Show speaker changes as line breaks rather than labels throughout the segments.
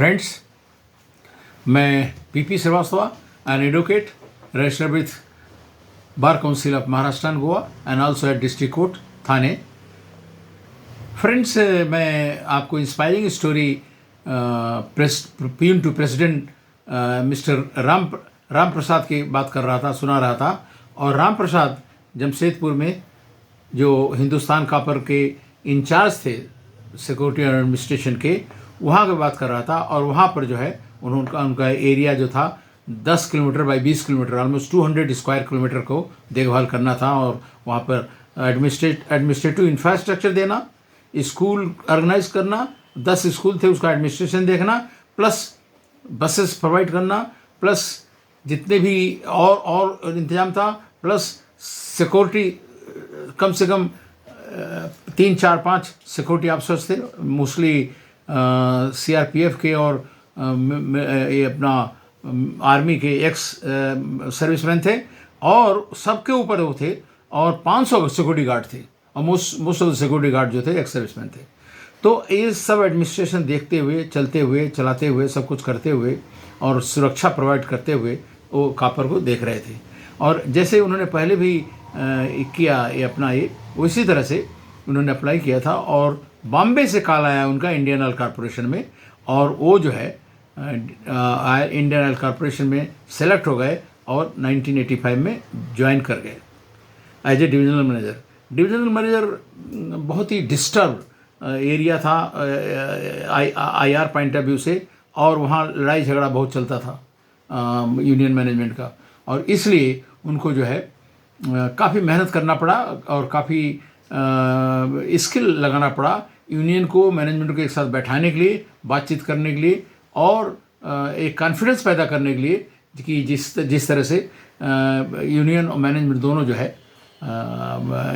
Friends, मैं PP Srivastava, an advocate registered with Bar Council of Maharashtra and Goa and also at District Court, थाने। Friends, मैं आपको inspiring story PM to president mister Ram Prasad की बात कर रहा था, सुना रहा था। और राम प्रसाद जमशेदपुर में जो हिंदुस्तान कॉपर के इंचार्ज थे सिक्योरिटी एडमिनिस्ट्रेशन के, वहाँ की बात कर रहा था। और वहाँ पर जो है उनका एरिया जो था 10 kilometre by 20 kilometre, almost 200 square kilometre को देखभाल करना था। और वहाँ पर एडमिनिस्ट्रेटिव इंफ्रास्ट्रक्चर देना, स्कूल ऑर्गेनाइज करना, 10 स्कूल थे उसका एडमिनिस्ट्रेशन देखना, प्लस बसेस प्रोवाइड करना, प्लस जितने भी और इंतजाम था, प्लस सिक्योरिटी कम से कम 3, 4, 5 सिक्योरिटी ऑफिसर्स थे, मोस्टली सीआरपीएफ के और ये अपना आर्मी के एक्स सर्विसमैन थे, और सबके ऊपर वो थे। और 500 सिक्योरिटी गार्ड थे, और most of the security guard जो थे एक्स सर्विसमैन थे। तो ये सब एडमिनिस्ट्रेशन देखते हुए, चलते हुए, चलाते हुए, सब कुछ करते हुए और सुरक्षा प्रोवाइड करते हुए वो कॉपर को देख रहे थे। और जैसे उन्होंने पहले भी किया ये अपना ये, उसी तरह से उन्होंने अप्लाई किया था। और बॉम्बे से कॉल आया उनका इंडियन ऑयल कॉरपोरेशन में, और वो जो है इंडियन ऑयल कॉरपोरेशन में सेलेक्ट हो गए और 1985 में ज्वाइन कर गए as a divisional manager. Divisional manager बहुत ही डिस्टर्ब एरिया था आईआर पॉइंट ऑफ व्यू से, और वहाँ लड़ाई झगड़ा बहुत चलता था यूनियन मैनेजमेंट का। और इसलिए उनको जो है काफ़ी मेहनत करना पड़ा और काफ़ी स्किल लगाना पड़ा यूनियन को, मैनेजमेंट को एक साथ बैठाने के लिए, बातचीत करने के लिए, और एक कॉन्फिडेंस पैदा करने के लिए कि जिस तरह से यूनियन और मैनेजमेंट दोनों जो है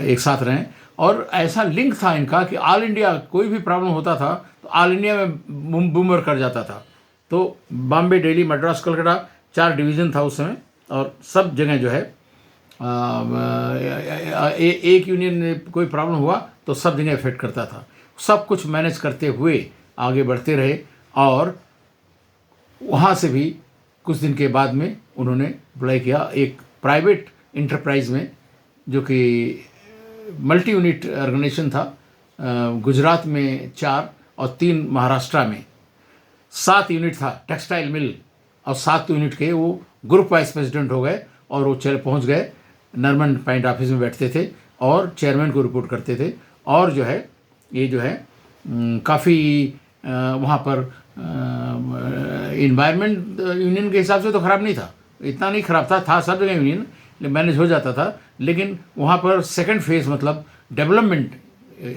एक साथ रहें। और ऐसा लिंक था इनका कि ऑल इंडिया कोई भी प्रॉब्लम होता था तो ऑल इंडिया में बूमर कर जाता था। तो बॉम्बे, दिल्ली, मद्रास, कलकत्ता 4 डिवीज़न था उस समय, और सब जगह जो है एक यूनियन में कोई प्रॉब्लम हुआ तो सब जगह इफेक्ट करता था। सब कुछ मैनेज करते हुए आगे बढ़ते रहे। और वहाँ से भी कुछ दिन के बाद में उन्होंने अप्लाई किया एक प्राइवेट इंटरप्राइज में, जो कि मल्टी यूनिट ऑर्गेनाइजेशन था। गुजरात में 4 और 3 महाराष्ट्र में 7 यूनिट था टेक्सटाइल मिल, और 7 यूनिट के वो ग्रुप वाइस प्रेसिडेंट हो गए। और वो पहुँच गए, नरमन पॉइंट ऑफिस में बैठते थे और चेयरमैन को रिपोर्ट करते थे। और जो है ये जो है काफ़ी वहाँ पर इन्वायरमेंट यूनियन के हिसाब से तो ख़राब नहीं था, इतना नहीं ख़राब था सब जगह यूनियन मैनेज हो जाता था। लेकिन वहाँ पर सेकंड फेज मतलब डेवलपमेंट,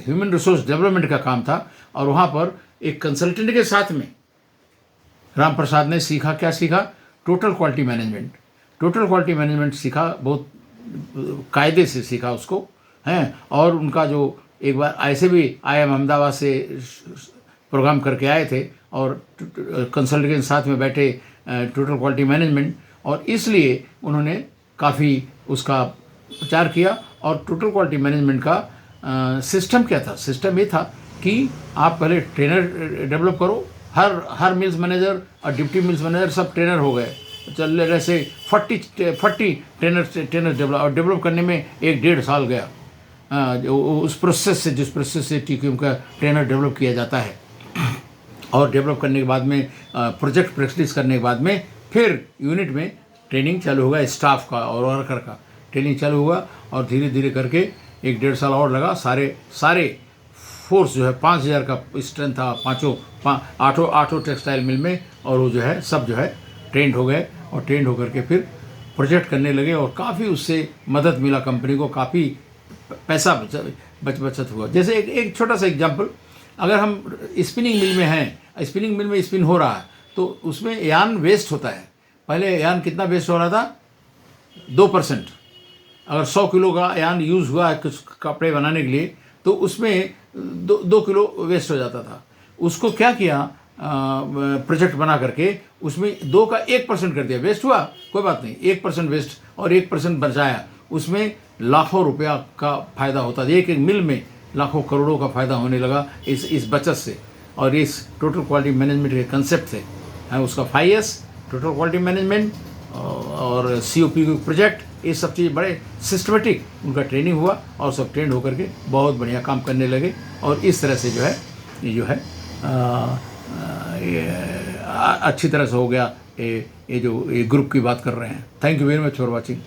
ह्यूमन रिसोर्स डेवलपमेंट का काम था। और वहाँ पर एक कंसल्टेंट के साथ में राम प्रसाद ने सीखा, क्या सीखा? Total quality management. Total quality management सीखा, बहुत कायदे से सीखा उसको, हैं। और उनका जो एक बार ऐसे भी IIM अहमदाबाद से प्रोग्राम करके आए थे और कंसल्टेंट के साथ में बैठे टोटल क्वालिटी मैनेजमेंट, और इसलिए उन्होंने काफ़ी उसका प्रचार किया। और टोटल क्वालिटी मैनेजमेंट का सिस्टम क्या था? सिस्टम ये था कि आप पहले ट्रेनर डेवलप करो, हर मिल्स मैनेजर और डिप्टी मिल्स मैनेजर सब ट्रेनर हो गए। चल रहे से 40 ट्रेनर डेवलप करने में 1-1.5 साल गया। उस प्रोसेस से, जिस प्रोसेस से TQM का ट्रेनर डेवलप किया जाता है, और डेवलप करने के बाद में प्रोजेक्ट प्रैक्टिस करने के बाद में फिर यूनिट में ट्रेनिंग चालू होगा, स्टाफ का और वर्कर का ट्रेनिंग चालू हुआ। और धीरे धीरे करके 1-1.5 साल और लगा। सारे फोर्स जो है 5000 का स्ट्रेंथ था, 8 टेक्सटाइल मिल में, और वो जो है सब जो है ट्रेंड हो गए। और ट्रेंड होकर के फिर प्रोजेक्ट करने लगे, और काफ़ी उससे मदद मिला कंपनी को, काफ़ी पैसा बचत हुआ। जैसे एक छोटा सा एग्जांपल, अगर हम स्पिनिंग मिल में हैं, स्पिनिंग मिल में स्पिन हो रहा है, तो उसमें यान वेस्ट होता है। पहले यान कितना वेस्ट हो रहा था? 2%। अगर 100 किलो का यान यूज़ हुआ है कुछ कपड़े बनाने के लिए, तो उसमें 2 किलो वेस्ट हो जाता था। उसको क्या किया, प्रोजेक्ट बना करके उसमें 2 का 1% कर दिया। वेस्ट हुआ, कोई बात नहीं, 1% वेस्ट और 1% बचाया, उसमें लाखों रुपया का फ़ायदा होता था। एक मिल में लाखों करोड़ों का फ़ायदा होने लगा इस बचत से। और इस टोटल क्वालिटी मैनेजमेंट के कंसेप्ट थे उसका 5S टोटल क्वालिटी मैनेजमेंट और COP प्रोजेक्ट, ये सब चीज़ बड़े सिस्टमेटिक उनका ट्रेनिंग हुआ और सब ट्रेंड होकर के बहुत बढ़िया काम करने लगे। और इस तरह से जो है ये अच्छी तरह से हो गया। ये जो ये ग्रुप की बात कर रहे हैं। Thank you very much for watching.